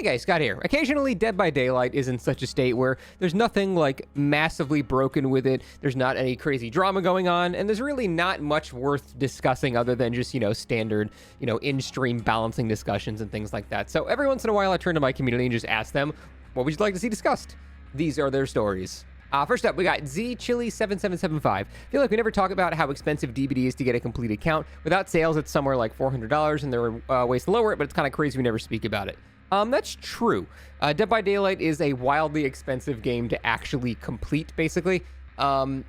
guys, Scott here. Occasionally, Dead by Daylight is in such a state where there's nothing like massively broken with it, there's not any crazy drama going on, and there's really not much worth discussing other than just, standard, in-stream balancing discussions and things like that. So every once in a while, I turn to my community and just ask them, what would you like to see discussed? These are their stories. First up, we got ZChili7775. I feel like we never talk about how expensive DBD is to get a complete account. Without sales, it's somewhere like $400, and there are ways to lower it, but it's kind of crazy we never speak about it. That's true. Dead by Daylight is a wildly expensive game to actually complete, basically. The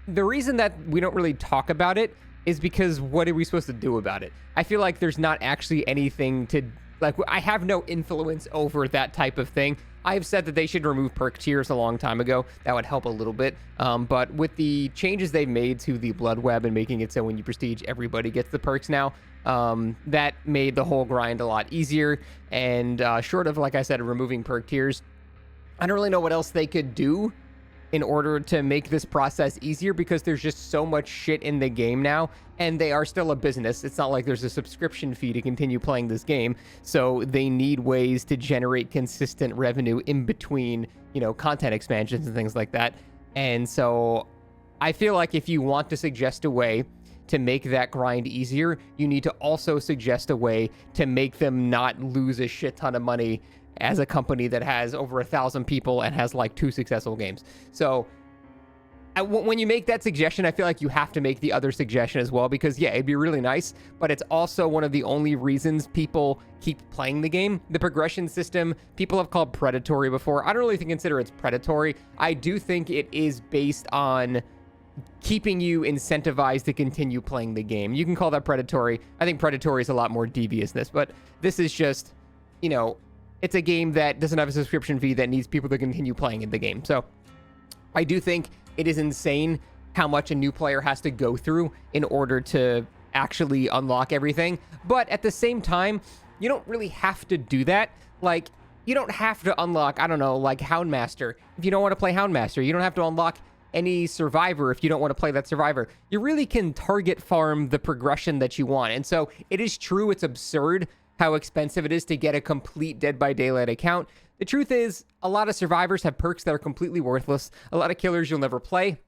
reason that we don't really talk about it is because what are we supposed to do about it? I feel like there's not actually anything to... I have no influence over that type of thing. I have said that they should remove perk tiers a long time ago. That would help a little bit. But with the changes they've made to the Blood Web and making it so when you prestige, everybody gets the perks now, that made the whole grind a lot easier. And short of, like I said, removing perk tiers, I don't really know what else they could do in order to make this process easier, because there's just so much shit in the game now, and they are still a business. It's not like there's a subscription fee to continue playing this game, so they need ways to generate consistent revenue in between, content expansions and things like that. And so I feel like if you want to suggest a way to make that grind easier, you need to also suggest a way to make them not lose a shit ton of money as a company that has over 1,000 people and has like 2 successful games. So when you make that suggestion, I feel like you have to make the other suggestion as well, because yeah, it'd be really nice, but it's also one of the only reasons people keep playing the game. The progression system, people have called predatory before. I don't really consider it's predatory. I do think it is based on keeping you incentivized to continue playing the game. You can call that predatory. I think predatory is a lot more deviousness, but this is just, it's a game that doesn't have a subscription fee that needs people to continue playing in the game. So I do think it is insane how much a new player has to go through in order to actually unlock everything. But at the same time, you don't really have to do that. Like, you don't have to unlock, I don't know, like Houndmaster if you don't want to play Houndmaster. You don't have to unlock any survivor if you don't want to play that survivor. You really can target farm the progression that you want. And so it is true, it's absurd how expensive it is to get a complete Dead by Daylight account. The truth is, a lot of survivors have perks that are completely worthless. A lot of killers you'll never play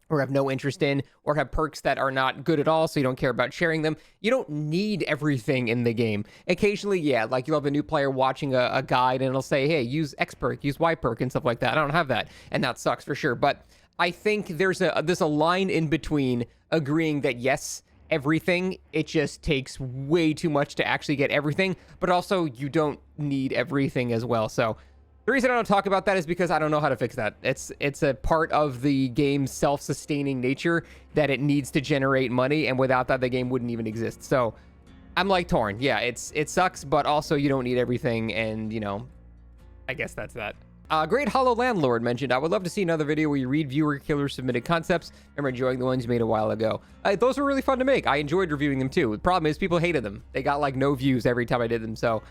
or have no interest in, or have perks that are not good at all, so you don't care about sharing them. You don't need everything in the game. Occasionally, yeah, like you'll have a new player watching a guide and it'll say, hey, use X perk, use Y perk and stuff like that. I don't have that, and that sucks for sure. But I think there's a line in between agreeing that yes, everything, it just takes way too much to actually get everything, but also you don't need everything as well. So the reason I don't talk about that is because I don't know how to fix that. It's a part of the game's self-sustaining nature that it needs to generate money, and without that the game wouldn't even exist. So I'm like torn. Yeah, it sucks, but also you don't need everything, and I guess that's that. Great Hollow Landlord mentioned, I would love to see another video where you read viewer killer submitted concepts. Remember enjoying the ones you made a while ago. Those were really fun to make. I enjoyed reviewing them too. The problem is people hated them. They got like no views every time I did them. So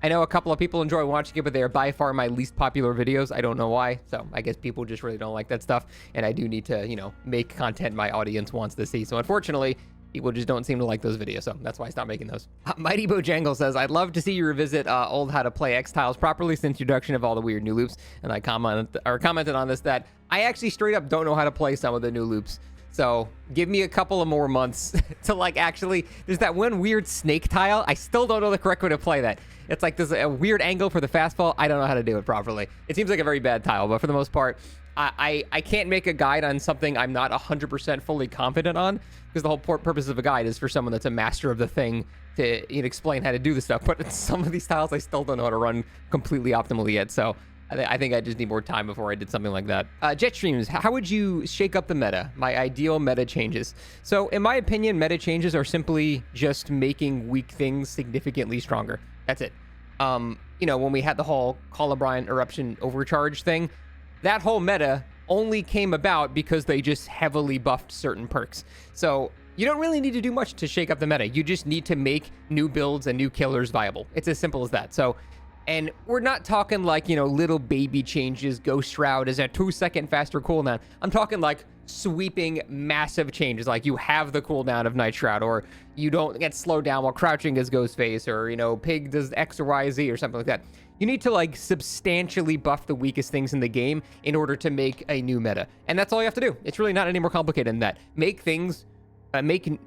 I know a couple of people enjoy watching it, but they are by far my least popular videos. I don't know why. So I guess people just really don't like that stuff. And I do need to, make content my audience wants to see. So unfortunately, people just don't seem to like those videos, so that's why I stopped making those. Mighty Bojangle says, I'd love to see you revisit old how to play X tiles properly since introduction of all the weird new loops. And I commented on this that I actually straight up don't know how to play some of the new loops. So give me a couple of more months to actually, there's that one weird snake tile. I still don't know the correct way to play that. It's like there's a weird angle for the fastball. I don't know how to do it properly. It seems like a very bad tile, but for the most part, I can't make a guide on something I'm not 100% fully confident on, because the whole purpose of a guide is for someone that's a master of the thing to explain how to do the stuff. But some of these tiles I still don't know how to run completely optimally yet. So I think I just need more time before I did something like that. Jetstreams, how would you shake up the meta? My ideal meta changes. So in my opinion, meta changes are simply just making weak things significantly stronger. That's it. When we had the whole Colubrine Eruption Overcharge thing, that whole meta only came about because they just heavily buffed certain perks. So you don't really need to do much to shake up the meta. You just need to make new builds and new killers viable. It's as simple as that. So, and we're not talking like, little baby changes. Ghost Shroud is a 2-second faster cooldown. I'm talking like sweeping massive changes, like you have the cooldown of Night Shroud, or you don't get slowed down while crouching as Ghostface, or, you know, Pig does X or Y, Z or something like that. You need to like substantially buff the weakest things in the game in order to make a new meta. And that's all you have to do. It's really not any more complicated than that. Make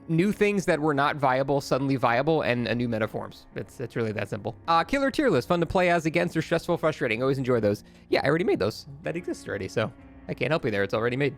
new things that were not viable suddenly viable, and a new meta forms. It's really that simple. Killer tier list, fun to play as, against, or stressful, frustrating. Always enjoy those. Yeah, I already made those. That exists already, so I can't help you there. It's already made.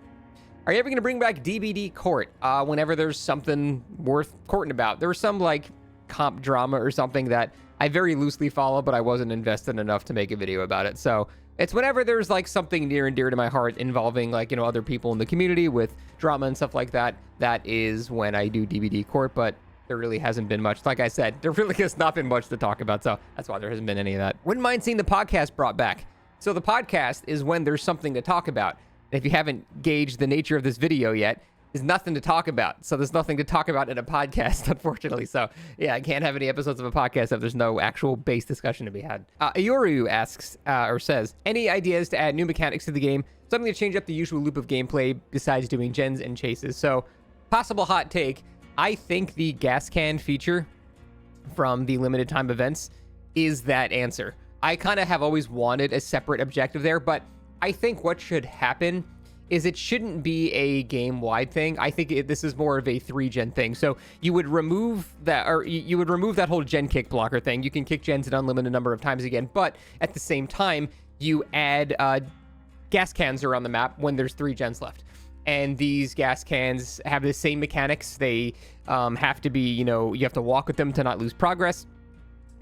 Are you ever going to bring back DBD court whenever there's something worth courting about? There was some like comp drama or something that I very loosely follow, but I wasn't invested enough to make a video about it. So it's whenever there's like something near and dear to my heart involving like, you know, other people in the community with drama and stuff like that. That is when I do DBD court, but there really hasn't been much. Like I said, there really has not been much to talk about. So that's why there hasn't been any of that. Wouldn't mind seeing the podcast brought back. So the podcast is when there's something to talk about. And if you haven't gauged the nature of this video yet, there's nothing to talk about. So there's nothing to talk about in a podcast, unfortunately. So yeah, I can't have any episodes of a podcast if there's no actual base discussion to be had. Ayoru asks, or says, any ideas to add new mechanics to the game? Something to change up the usual loop of gameplay besides doing gens and chases. So possible hot take, I think the gas can feature from the limited time events is that answer. I kind of have always wanted a separate objective there, but I think what should happen is it shouldn't be a game-wide thing. I think this is more of a 3-gen thing. So you would remove that, or you would remove that whole gen kick blocker thing. You can kick gens an unlimited number of times again, but at the same time, you add gas cans around the map when there's 3 gens left. And these gas cans have the same mechanics. They have to be, you know, you have to walk with them to not lose progress,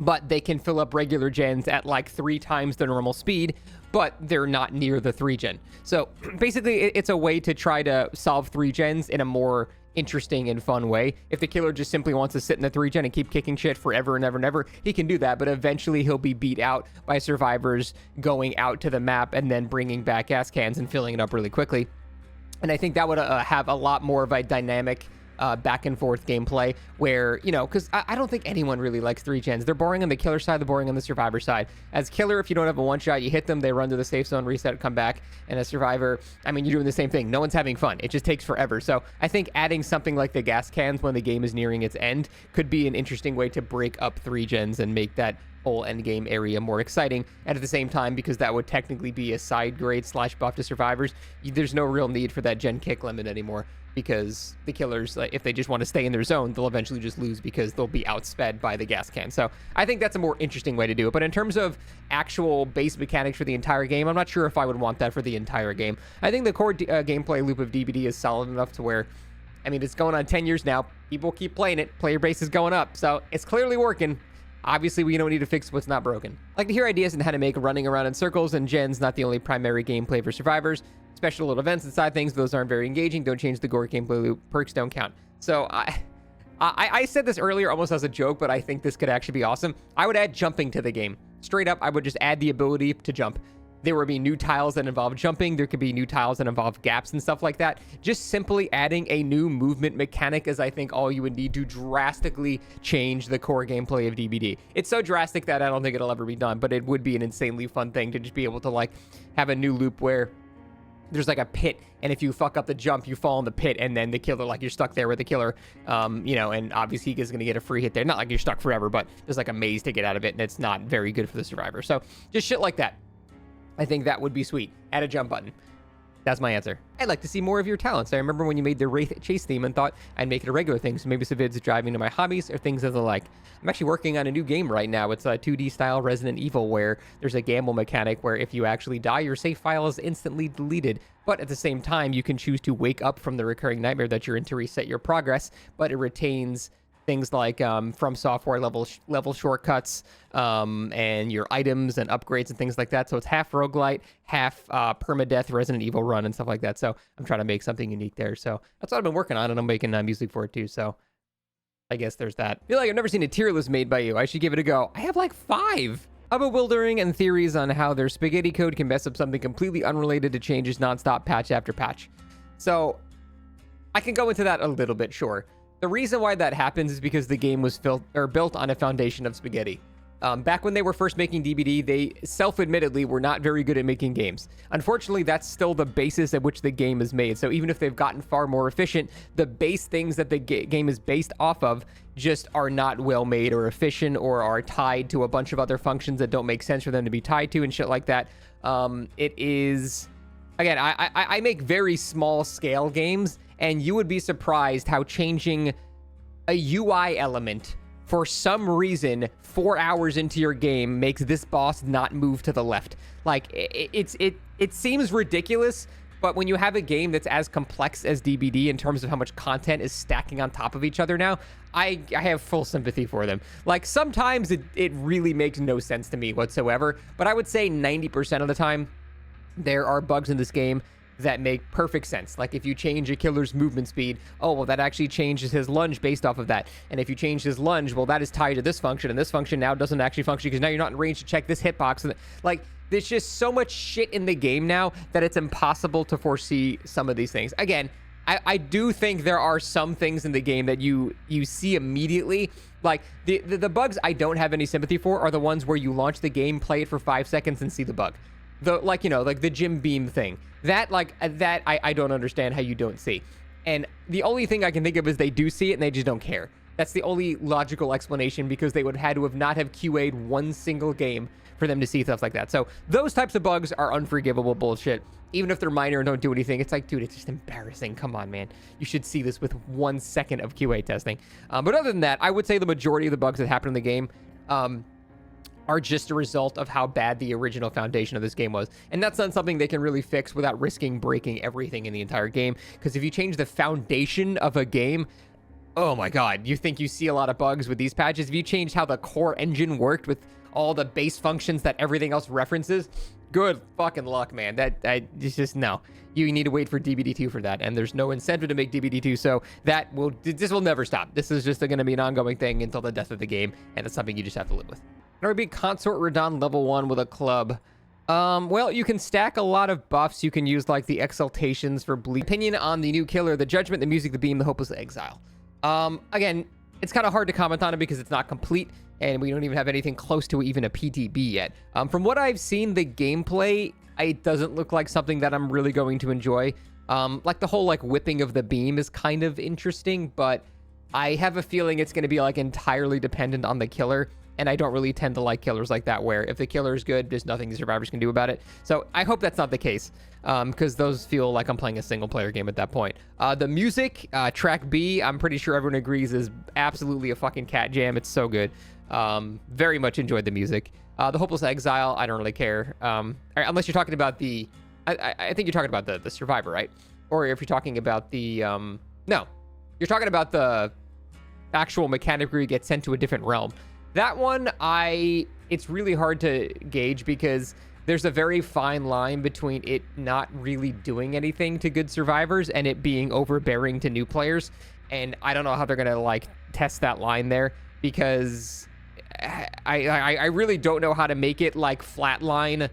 but they can fill up regular gens at like 3 times the normal speed, but they're not near the 3-gen. So basically, it's a way to try to solve 3-gens in a more interesting and fun way. If the killer just simply wants to sit in the 3-gen and keep kicking shit forever and ever and ever, he can do that, but eventually he'll be beat out by survivors going out to the map and then bringing back gas cans and filling it up really quickly. And I think that would have a lot more of a dynamic back and forth gameplay where, you know, because I don't think anyone really likes 3-gens. They're boring on the killer side, they're boring on the survivor side. As killer, if you don't have a one-shot, you hit them, they run to the safe zone, reset, come back. And as survivor, I mean, you're doing the same thing. No one's having fun. It just takes forever. So I think adding something like the gas cans when the game is nearing its end could be an interesting way to break up 3-gens and make that whole end game area more exciting. And at the same time, because that would technically be a side grade / buff to survivors, there's no real need for that gen kick limit anymore, because the killers, if they just want to stay in their zone, they'll eventually just lose because they'll be outsped by the gas can. So I think that's a more interesting way to do it. But in terms of actual base mechanics for the entire game, I'm not sure if I would want that for the entire game. I think the core gameplay loop of DBD is solid enough to where, I mean, it's going on 10 years now. People keep playing it. Player base is going up. So it's clearly working. Obviously, we don't need to fix what's not broken. I'd like to hear ideas on how to make running around in circles and gens not the only primary gameplay for survivors. Special little events and side things, those aren't very engaging. Don't change the gore gameplay loop. Perks don't count. So I said this earlier almost as a joke, but I think this could actually be awesome. I would add jumping to the game. Straight up, I would just add the ability to jump. There would be new tiles that involve jumping. There could be new tiles that involve gaps and stuff like that. Just simply adding a new movement mechanic is, I think, all you would need to drastically change the core gameplay of DBD. It's so drastic that I don't think it'll ever be done, but it would be an insanely fun thing to just be able to like have a new loop where there's like a pit, and if you fuck up the jump, you fall in the pit, and then the killer, like, you're stuck there with the killer, you know, and obviously he's gonna get a free hit there. Not like you're stuck forever, but there's like a maze to get out of it, and it's not very good for the survivor. So just shit like that. I think that would be sweet. Add a jump button. That's my answer. I'd like to see more of your talents. I remember when you made the Wraith Chase theme and thought I'd make it a regular thing, so maybe some vids driving to my hobbies or things of the like. I'm actually working on a new game right now. It's a 2D style Resident Evil where there's a gamble mechanic where if you actually die, your save file is instantly deleted. But at the same time, you can choose to wake up from the recurring nightmare that you're in to reset your progress, but it retains things like from software level shortcuts and your items and upgrades and things like that. So it's half roguelite, half permadeath Resident Evil run and stuff like that. So I'm trying to make something unique there. So that's what I've been working on, and I'm making music for it too. So I guess there's that. I feel like I've never seen a tier list made by you. I should give it a go. I have like 5. A bewildering and theories on how their spaghetti code can mess up something completely unrelated to changes nonstop patch after patch. So I can go into that a little bit, sure. The reason why that happens is because the game was built on a foundation of spaghetti. Back when they were first making DBD, they self-admittedly were not very good at making games. Unfortunately, that's still the basis at which the game is made. So even if they've gotten far more efficient, the base things that the game is based off of just are not well made or efficient, or are tied to a bunch of other functions that don't make sense for them to be tied to and shit like that. It is, again, I make very small scale games, and you would be surprised how changing a UI element for some reason 4 hours into your game makes this boss not move to the left. Like, it seems ridiculous, but when you have a game that's as complex as DBD in terms of how much content is stacking on top of each other now, I have full sympathy for them. Like, sometimes it really makes no sense to me whatsoever, but I would say 90% of the time there are bugs in this game that make perfect sense. Like, if you change a killer's movement speed, oh, well, that actually changes his lunge based off of that. And if you change his lunge, well, that is tied to this function, and this function now doesn't actually function because now you're not in range to check this hitbox. And like, there's just so much shit in the game now that it's impossible to foresee some of these things. Again, I do think there are some things in the game that you see immediately. Like, the bugs I don't have any sympathy for are the ones where you launch the game, play it for 5 seconds, and see the bug. Like the Jim Beam thing. That I don't understand how you don't see. And the only thing I can think of is they do see it and they just don't care. That's the only logical explanation, because they would have had to have not have QA'd one single game for them to see stuff like that. So those types of bugs are unforgivable bullshit. Even if they're minor and don't do anything, it's like, dude, it's just embarrassing. Come on, man. You should see this with 1 second of QA testing. But other than that, I would say the majority of the bugs that happen in the game are just a result of how bad the original foundation of this game was. And that's not something they can really fix without risking breaking everything in the entire game. Because if you change the foundation of a game, oh my god, you think you see a lot of bugs with these patches. If you change how the core engine worked with all the base functions that everything else references, good fucking luck, man. It's just, no. You need to wait for DBD2 for that, and there's no incentive to make DBD2, so this will never stop. This is just going to be an ongoing thing until the death of the game, and it's something you just have to live with. RB Consort Radon level 1 with a club. Well, you can stack a lot of buffs. You can use, like, the exaltations for bleed. Opinion on the new killer, the judgment, the music, the beam, the hopeless exile. Again, it's kind of hard to comment on it because it's not complete, and we don't even have anything close to even a PTB yet. From what I've seen, the gameplay, it doesn't look like something that I'm really going to enjoy. Like, the whole, like, whipping of the beam is kind of interesting, but I have a feeling it's going to be, like, entirely dependent on the killer. And I don't really tend to like killers like that, where if the killer is good, there's nothing the survivors can do about it. So I hope that's not the case, because those feel like I'm playing a single-player game at that point. The music, track B, I'm pretty sure everyone agrees is absolutely a fucking cat jam. It's so good. Very much enjoyed the music. The Hopeless Exile, I don't really care. Unless you're talking about the... I think you're talking about the survivor, right? Or if you're talking about the... No. You're talking about the actual mechanic where you get sent to a different realm. That one, it's really hard to gauge because there's a very fine line between it not really doing anything to good survivors and it being overbearing to new players. And I don't know how they're going to, like, test that line there, because I really don't know how to make it, like, flatline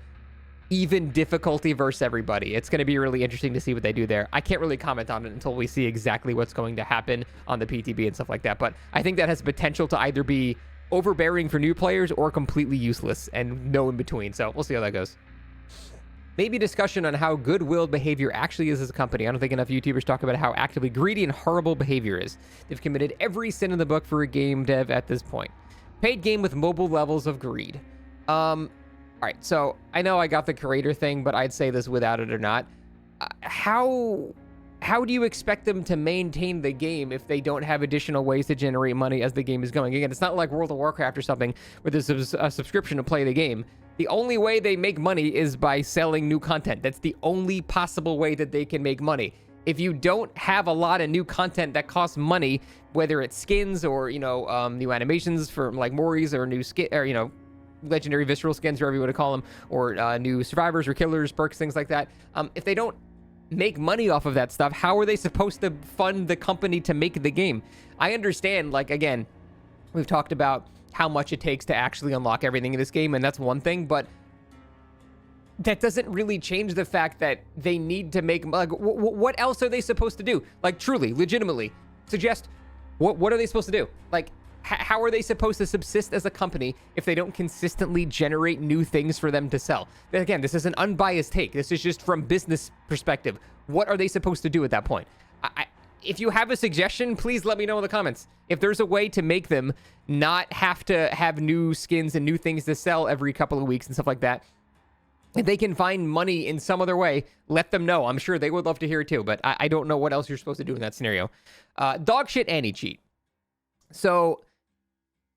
even difficulty versus everybody. It's going to be really interesting to see what they do there. I can't really comment on it until we see exactly what's going to happen on the PTB and stuff like that. But I think that has potential to either be overbearing for new players or completely useless, and no in between. So we'll see how that goes. Maybe discussion on how good-willed behavior actually is as a company. I don't think enough YouTubers talk about how actively greedy and horrible behavior is. They've committed every sin in the book for a game dev at this point. Paid game with mobile levels of greed. All right, so I know I got the creator thing, but I'd say this without it or not. How do you expect them to maintain the game if they don't have additional ways to generate money as the game is going? Again, it's not like World of Warcraft or something where there's a subscription to play the game. The only way they make money is by selling new content. That's the only possible way that they can make money. If you don't have a lot of new content that costs money, whether it's skins or, new animations for, like, Moris, or new skin, or, legendary visceral skins, whatever you want to call them, or new survivors or killers, perks, things like that. If they don't make money off of that stuff, how are they supposed to fund the company to make the game? I understand, like, again, we've talked about how much it takes to actually unlock everything in this game, and that's one thing, but that doesn't really change the fact that they need to make, like, what else are they supposed to do? Like, truly, legitimately, suggest, what are they supposed to do? Like, how are they supposed to subsist as a company if they don't consistently generate new things for them to sell? Again, this is an unbiased take. This is just from business perspective. What are they supposed to do at that point? If you have a suggestion, please let me know in the comments. If there's a way to make them not have to have new skins and new things to sell every couple of weeks and stuff like that, if they can find money in some other way, let them know. I'm sure they would love to hear it too, but I don't know what else you're supposed to do in that scenario. Dog shit anti-cheat. So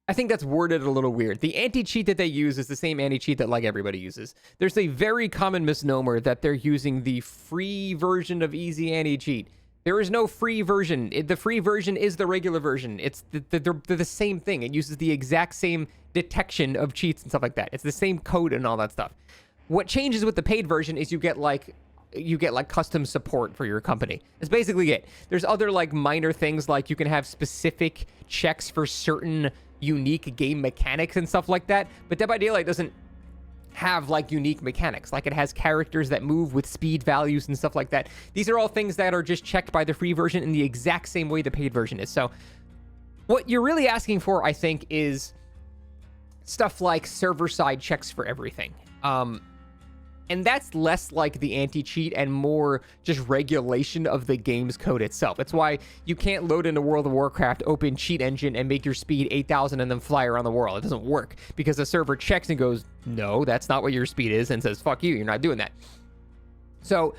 I think that's worded a little weird. The anti-cheat that they use is the same anti-cheat that like everybody uses. There's a very common misnomer that they're using the free version of easy anti-cheat. There is no free version. The free version is the regular version. It's they're the same thing. It uses the exact same detection of cheats and stuff like that. It's the same code and all that stuff. What changes with the paid version is you get like custom support for your company. That's basically it. There's other like minor things like you can have specific checks for certain unique game mechanics and stuff like that. But Dead by Daylight doesn't have like unique mechanics. Like it has characters that move with speed values and stuff like that. These are all things that are just checked by the free version in the exact same way the paid version is. So what you're really asking for, I think, is stuff like server-side checks for everything. And that's less like the anti-cheat and more just regulation of the game's code itself. It's why you can't load into World of Warcraft, open cheat engine, and make your speed 8,000 and then fly around the world. It doesn't work because the server checks and goes, no, that's not what your speed is, and says, fuck you, you're not doing that. So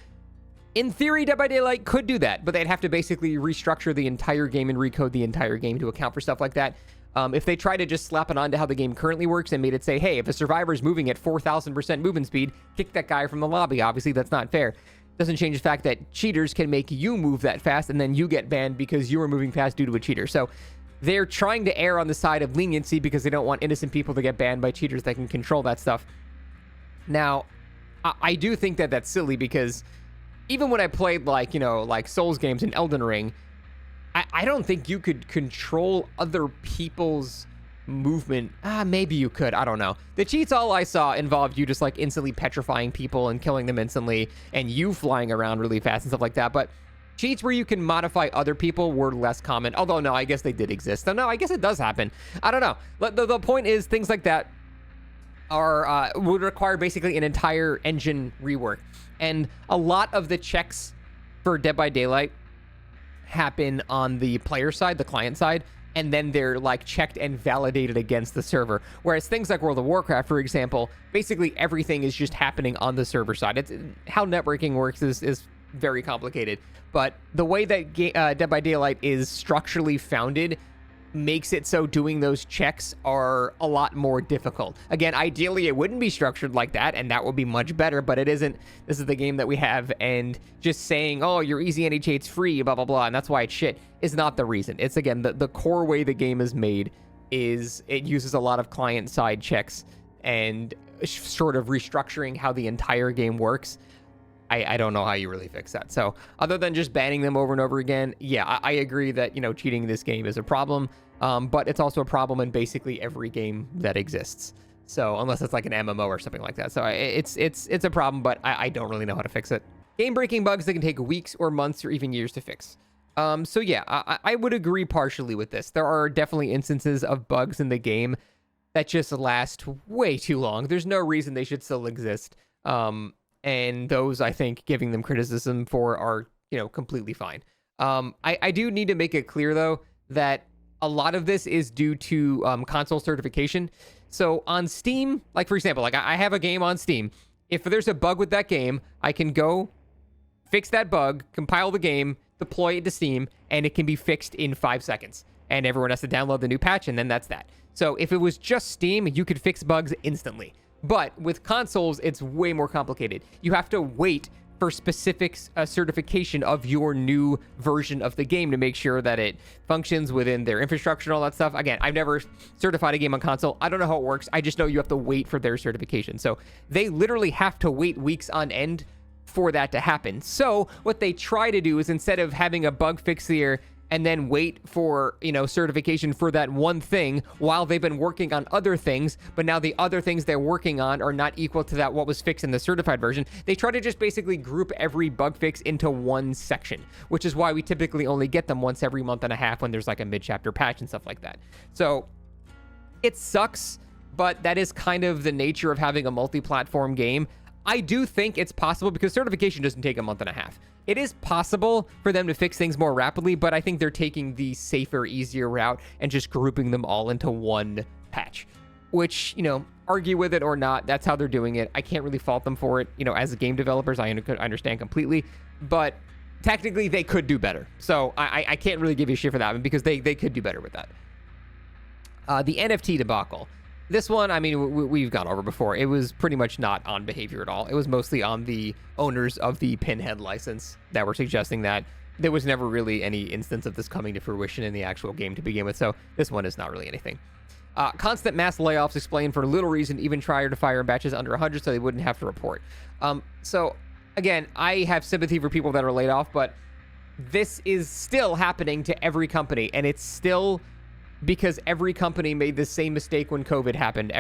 in theory, Dead by Daylight could do that, but they'd have to basically restructure the entire game and recode the entire game to account for stuff like that. If they try to just slap it onto how the game currently works and made it say, hey, if a survivor is moving at 4,000% movement speed, kick that guy from the lobby. Obviously, that's not fair. Doesn't change the fact that cheaters can make you move that fast and then you get banned because you were moving fast due to a cheater. So they're trying to err on the side of leniency because they don't want innocent people to get banned by cheaters that can control that stuff. Now, I do think that that's silly because even when I played like Souls games in Elden Ring, I don't think you could control other people's movement. Maybe you could. I don't know. The cheats all I saw involved you just like instantly petrifying people and killing them instantly and you flying around really fast and stuff like that. But cheats where you can modify other people were less common. Although, no, I guess they did exist. No, I guess it does happen. I don't know. The point is things like that would require basically an entire engine rework. And a lot of the checks for Dead by Daylight happen on the player side, the client side, and then they're like checked and validated against the server. Whereas things like World of Warcraft, for example, basically everything is just happening on the server side. It's how networking works is very complicated, but the way that Dead by Daylight is structurally founded makes it so doing those checks are a lot more difficult. Again, ideally it wouldn't be structured like that, and that would be much better, but it isn't. This is the game that we have, and just saying, oh, your easy anti-cheat's free, blah, blah, blah, and that's why it's shit, is not the reason. It's, again, the core way the game is made is it uses a lot of client-side checks and sort of restructuring how the entire game works. I don't know how you really fix that. So other than just banning them over and over again, yeah, I agree that, cheating in this game is a problem, but it's also a problem in basically every game that exists. So unless it's like an MMO or something like that. So it's a problem, but I don't really know how to fix it. Game-breaking bugs that can take weeks or months or even years to fix. So yeah, I would agree partially with this. There are definitely instances of bugs in the game that just last way too long. There's no reason they should still exist. And those, I think, giving them criticism for are, completely fine. I do need to make it clear, though, that a lot of this is due to console certification. So on Steam, like, for example, like I have a game on Steam. If there's a bug with that game, I can go fix that bug, compile the game, deploy it to Steam, and it can be fixed in 5 seconds. And everyone has to download the new patch, and then that's that. So if it was just Steam, you could fix bugs instantly. But with consoles, it's way more complicated. You have to wait for specific certification of your new version of the game to make sure that it functions within their infrastructure and all that stuff. Again, I've never certified a game on console. I don't know how it works. I just know you have to wait for their certification. So they literally have to wait weeks on end for that to happen. So what they try to do is, instead of having a bug fix here and then wait for, certification for that one thing while they've been working on other things, but now the other things they're working on are not equal to that what was fixed in the certified version. They try to just basically group every bug fix into one section, which is why we typically only get them once every month and a half when there's like a mid-chapter patch and stuff like that. So it sucks, but that is kind of the nature of having a multi-platform game. I do think it's possible, because certification doesn't take a month and a half. It is possible for them to fix things more rapidly, but I think they're taking the safer, easier route and just grouping them all into one patch, which, argue with it or not, that's how they're doing it. I can't really fault them for it. As game developers, I understand completely, but technically they could do better. So I can't really give you shit for that one, because they could do better with that. The NFT debacle. This one, I mean, we've gone over before. It was pretty much not on behavior at all. It was mostly on the owners of the Pinhead license that were suggesting that. There was never really any instance of this coming to fruition in the actual game to begin with, so this one is not really anything. Constant mass layoffs explained for little reason, even try to fire in batches under 100 so they wouldn't have to report. So, again, I have sympathy for people that are laid off, but this is still happening to every company, and it's still because every company made the same mistake when COVID happened.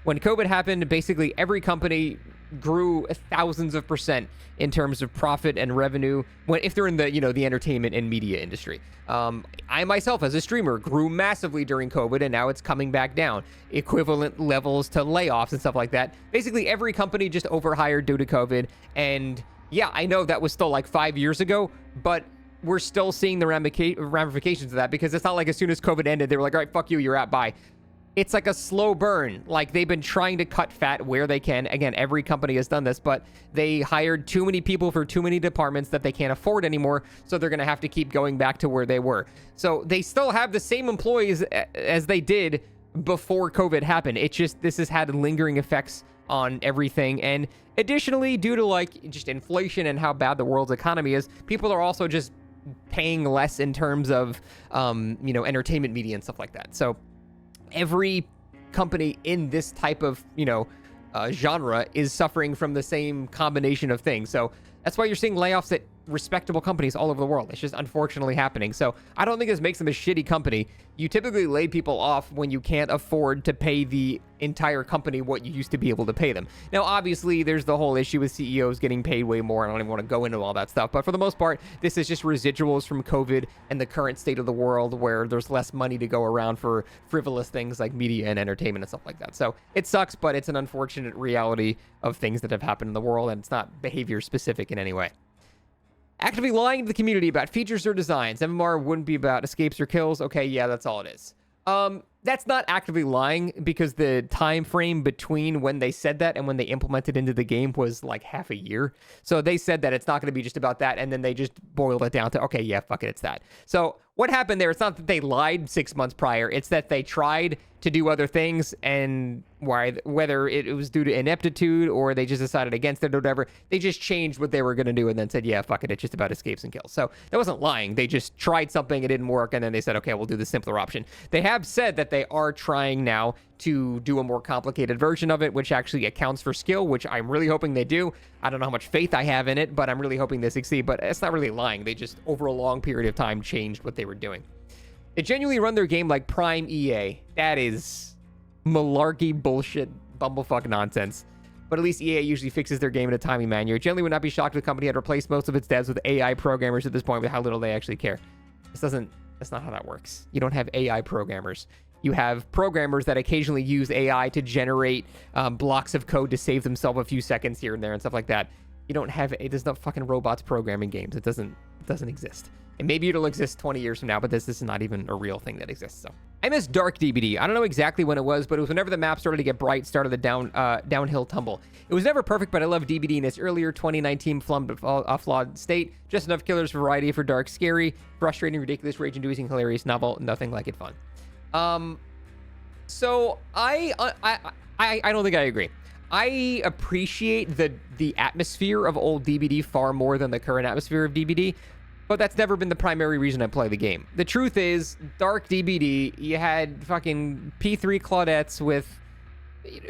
When COVID happened, basically every company grew thousands of % in terms of profit and revenue if they're in the entertainment and media industry. I myself, as a streamer, grew massively during COVID, and now it's coming back down. Equivalent levels to layoffs and stuff like that. Basically, every company just overhired due to COVID. And yeah, I know that was still like 5 years ago, but we're still seeing the ramifications of that, because it's not like as soon as COVID ended, they were like, all right, fuck you, you're out, bye. It's like a slow burn. Like, they've been trying to cut fat where they can. Again, every company has done this, but they hired too many people for too many departments that they can't afford anymore, so they're going to have to keep going back to where they were. So they still have the same employees as they did before COVID happened. It's just, this has had lingering effects on everything. And additionally, due to like just inflation and how bad the world's economy is, people are also just paying less in terms of, entertainment media and stuff like that. So every company in this type of, genre is suffering from the same combination of things. So that's why you're seeing layoffs at respectable companies all over the world. It's just unfortunately happening. So I don't think this makes them a shitty company. You typically lay people off when you can't afford to pay the entire company what you used to be able to pay them. Now, obviously, there's the whole issue with CEOs getting paid way more. I don't even want to go into all that stuff. But for the most part, this is just residuals from COVID and the current state of the world, where there's less money to go around for frivolous things like media and entertainment and stuff like that. So it sucks, but it's an unfortunate reality of things that have happened in the world, and it's not behavior specific in any way. Actively lying to the community about features or designs. MMR wouldn't be about escapes or kills. Okay, yeah, that's all it is. That's not actively lying, because the time frame between when they said that and when they implemented into the game was like half a year. So they said that it's not going to be just about that, and then they just boiled it down to, okay, yeah, fuck it, it's that. So what happened there, it's not that they lied 6 months prior, it's that they tried to do other things, and whether it was due to ineptitude or they just decided against it or whatever, they just changed what they were going to do and then said, yeah, fuck it, it's just about escapes and kills. So that wasn't lying. They just tried something, it didn't work, and then they said, okay, we'll do the simpler option. They have said that they are trying now to do a more complicated version of it, which actually accounts for skill, which I'm really hoping they do. I don't know how much faith I have in it, but I'm really hoping they succeed. But it's not really lying. They just, over a long period of time, changed what they were doing. They genuinely run their game like Prime EA. That is malarkey bullshit, bumblefuck nonsense. But at least EA usually fixes their game in a timely manner. Generally would not be shocked if the company had replaced most of its devs with AI programmers at this point, with how little they actually care. That's not how that works. You don't have AI programmers. You have programmers that occasionally use AI to generate blocks of code to save themselves a few seconds here and there and stuff like that. You don't have, there's no fucking robots programming games. It doesn't exist. And maybe it'll exist 20 years from now, but this is not even a real thing that exists. So I miss Dark DBD. I don't know exactly when it was, but it was whenever the map started to get bright, started the downhill tumble. It was never perfect, but I love DBD in its earlier 2019 flawed state. Just enough killers variety for dark, scary, frustrating, ridiculous, rage-inducing, hilarious, novel, nothing like it fun. So I don't think I agree. I appreciate the atmosphere of old DBD far more than the current atmosphere of DBD, but that's never been the primary reason I play the game. The truth is, Dark DBD, you had fucking P3 Claudettes with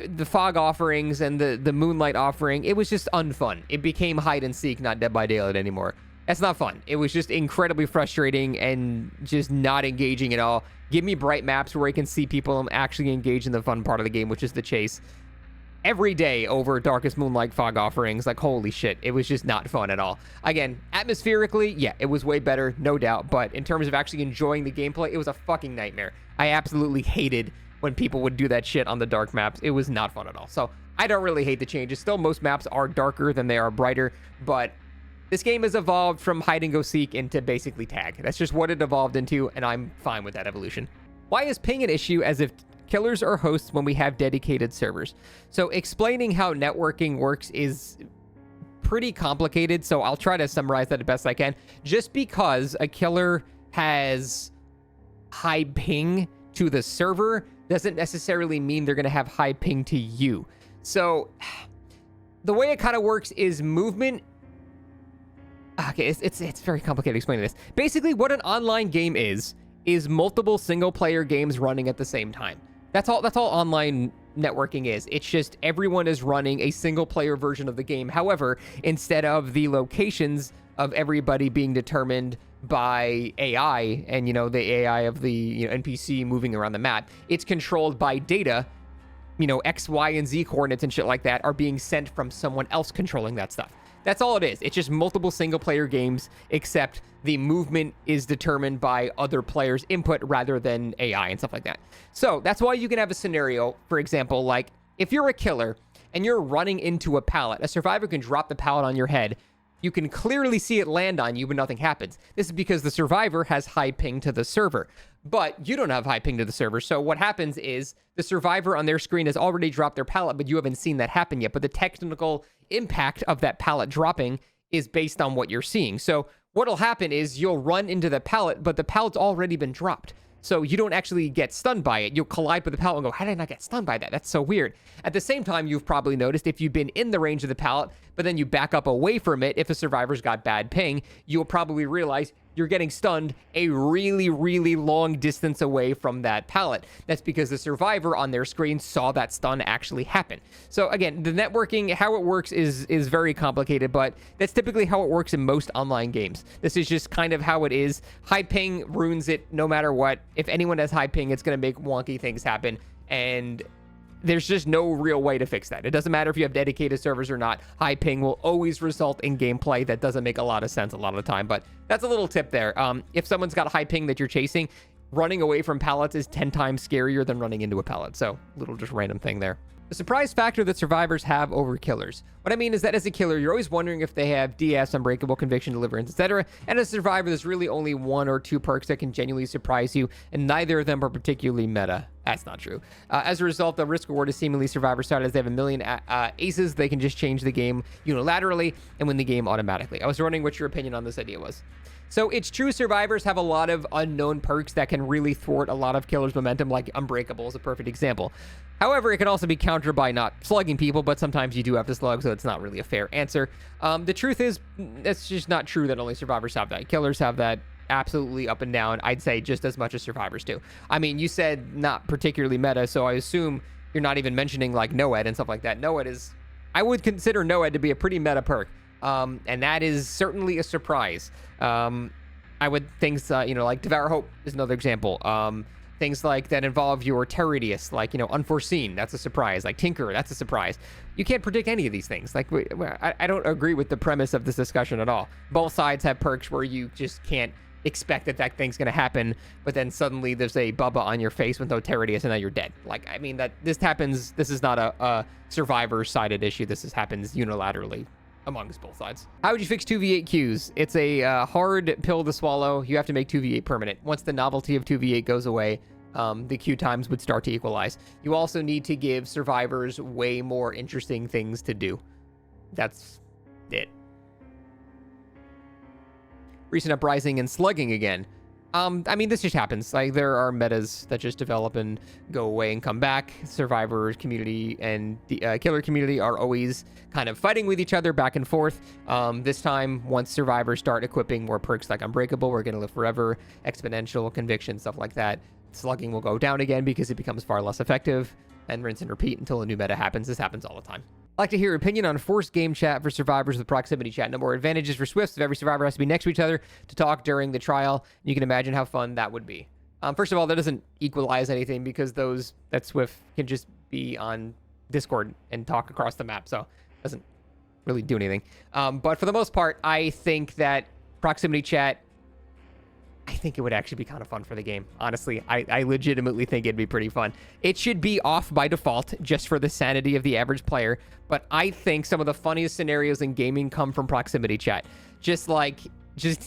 the fog offerings and the moonlight offering. It was just unfun. It became hide and seek, not Dead by Daylight anymore. That's not fun. It was just incredibly frustrating and just not engaging at all. Give me bright maps where I can see people and actually engage in the fun part of the game, which is the chase. Every day over Darkest Moonlight Fog Offerings, like, holy shit, it was just not fun at all. Again, atmospherically, yeah, it was way better, no doubt, but in terms of actually enjoying the gameplay, it was a fucking nightmare. I absolutely hated when people would do that shit on the dark maps. It was not fun at all. So I don't really hate the changes. Still, most maps are darker than they are brighter, but this game has evolved from hide and go seek into basically tag. That's just what it evolved into, and I'm fine with that evolution. Why is ping an issue as if killers are hosts when we have dedicated servers? So explaining how networking works is pretty complicated, so I'll try to summarize that as best I can. Just because a killer has high ping to the server doesn't necessarily mean they're going to have high ping to you. So the way it kind of works is movement. Okay, it's very complicated explaining this. Basically, what an online game is multiple single-player games running at the same time. That's all online networking is. It's just everyone is running a single-player version of the game. However, instead of the locations of everybody being determined by AI and, the AI of the NPC moving around the map, it's controlled by data. X, Y, and Z coordinates and shit like that are being sent from someone else controlling that stuff. That's all it is. It's just multiple single-player games, except the movement is determined by other players' input rather than AI and stuff like that. So that's why you can have a scenario, for example, like if you're a killer and you're running into a pallet, a survivor can drop the pallet on your head. You can clearly see it land on you, but nothing happens. This is because the survivor has high ping to the server, but you don't have high ping to the server. So what happens is the survivor on their screen has already dropped their pallet, but you haven't seen that happen yet. But the technical impact of that pallet dropping is based on what you're seeing. So what'll happen is you'll run into the pallet, but the pallet's already been dropped. So you don't actually get stunned by it. You'll collide with the pallet and go, how did I not get stunned by that? That's so weird. At the same time, you've probably noticed if you've been in the range of the pallet, but then you back up away from it, if a survivor's got bad ping, you'll probably realize you're getting stunned a really, really long distance away from that pallet. That's because the survivor on their screen saw that stun actually happen. So again, the networking, how it works is very complicated, but that's typically how it works in most online games. This is just kind of how it is. High ping ruins it no matter what. If anyone has high ping, it's going to make wonky things happen, and there's just no real way to fix that. It doesn't matter if you have dedicated servers or not. High ping will always result in gameplay that doesn't make a lot of sense a lot of the time, but that's a little tip there. If someone's got a high ping that you're chasing, running away from pallets is 10 times scarier than running into a pallet. So little just random thing there. The surprise factor that survivors have over killers. What I mean is that as a killer, you're always wondering if they have DS, Unbreakable, Conviction, Deliverance, etc. And as a survivor, there's really only one or two perks that can genuinely surprise you, and neither of them are particularly meta. That's not true. As a result, the risk reward is seemingly survivor started as they have a million aces. They can just change the game unilaterally and win the game automatically. I was wondering what your opinion on this idea was. So it's true survivors have a lot of unknown perks that can really thwart a lot of killers' momentum, like Unbreakable is a perfect example. However, it can also be countered by not slugging people, but sometimes you do have to slug, so it's not really a fair answer. The truth is, it's just not true that only survivors have that. Killers have that absolutely up and down, I'd say just as much as survivors do. I mean, you said not particularly meta, so I assume you're not even mentioning like NOED and stuff like that. NOED is, I would consider NOED to be a pretty meta perk. And that is certainly a surprise. I would things, like Devour Hope is another example. Things like that involve your Terradius, like, Unforeseen, that's a surprise. Like Tinker, that's a surprise. You can't predict any of these things. Like, I don't agree with the premise of this discussion at all. Both sides have perks where you just can't expect that thing's going to happen, but then suddenly there's a Bubba on your face with no Terradius and now you're dead. Like, I mean, that this happens. This is not a survivor-sided issue. This happens unilaterally amongst both sides. How would you fix 2v8 queues? It's a hard pill to swallow. You have to make 2v8 permanent. Once the novelty of 2v8 goes away, the queue times would start to equalize. You also need to give survivors way more interesting things to do. That's it. Recent uprising and slugging again. I mean, this just happens. Like, there are metas that just develop and go away and come back. Survivor community and the killer community are always kind of fighting with each other back and forth. This time, once survivors start equipping more perks like Unbreakable, We're Gonna Live Forever, Exponential, Conviction, stuff like that, slugging will go down again because it becomes far less effective, and rinse and repeat until a new meta happens. This happens all the time. I'd like to hear your opinion on forced game chat for survivors with proximity chat. No more advantages for Swifts if every survivor has to be next to each other to talk during the trial. You can imagine how fun that would be. First of all, that doesn't equalize anything because that Swift can just be on Discord and talk across the map, so it doesn't really do anything. But for the most part, I think that proximity chat, I think it would actually be kind of fun for the game. Honestly, I legitimately think it'd be pretty fun. It should be off by default just for the sanity of the average player, but I think some of the funniest scenarios in gaming come from proximity chat.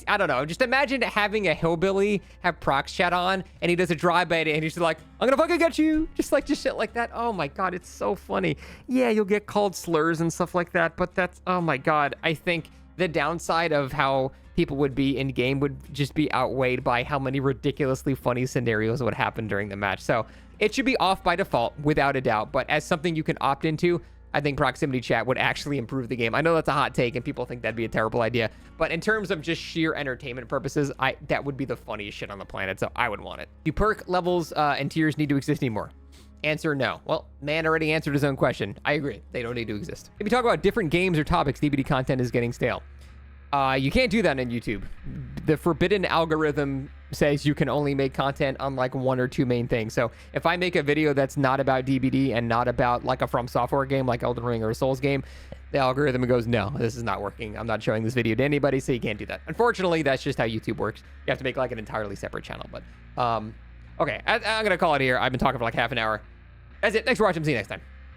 I don't know, just imagine having a hillbilly have prox chat on and he does a drive-by and he's just like, I'm gonna fucking get you. Just shit like that. Oh my God, it's so funny. Yeah, you'll get called slurs and stuff like that, but that's, oh my God. I think the downside of how people would be in game would just be outweighed by how many ridiculously funny scenarios would happen during the match. So it should be off by default without a doubt, but as something you can opt into, I think proximity chat would actually improve the game. I know that's a hot take and people think that'd be a terrible idea, but in terms of just sheer entertainment purposes, that would be the funniest shit on the planet, so I would want it. Do perk levels and tiers need to exist anymore? Answer, no. Well, man already answered his own question. I agree. They don't need to exist. If you talk about different games or topics, DBD content is getting stale. You can't do that on YouTube. The forbidden algorithm says you can only make content on like one or two main things. So if I make a video that's not about DBD and not about like a From Software game like Elden Ring or a Souls game, the algorithm goes, no, this is not working. I'm not showing this video to anybody, so you can't do that. Unfortunately, that's just how YouTube works. You have to make like an entirely separate channel. But okay, I'm going to call it here. I've been talking for like half an hour. That's it. Thanks for watching. See you next time.